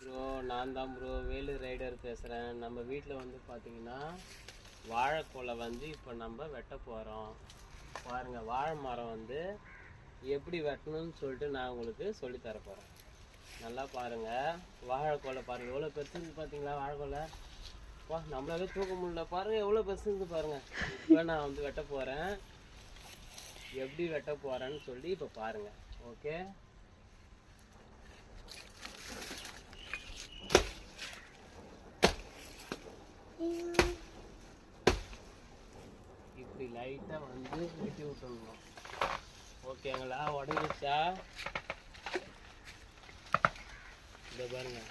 Bro, நான் தான் bro Velu rider பேசுகிறேன். நம்ம வீட்டில் வந்து பார்த்தீங்கன்னா வாழைக்கோலை வந்து இப்போ நம்ம வெட்ட போகிறோம். பாருங்கள், வாழை மரம் வந்து எப்படி வெட்டணும்னு சொல்லிட்டு நான் உங்களுக்கு சொல்லித்தர போகிறேன். நல்லா பாருங்கள், வாழைக்கோலை பாருங்கள் எவ்வளோ பெருசு இருக்குது பார்த்தீங்களா? வாழைக்கோலை வா, நம்மளால தூக்க முடியல. பாருங்கள் எவ்வளோ பெருசு இருக்குது பாருங்கள். இப்போ நான் வந்து வெட்ட போகிறேன். எப்படி வெட்ட போகிறேன்னு சொல்லி இப்போ பாருங்கள். ஓகே, இப்படி லைட்டாக வந்து வெட்டி விட்டுடணும். ஓகேங்களா? உடஞ்சிச்சா? இதை பாருங்கள்.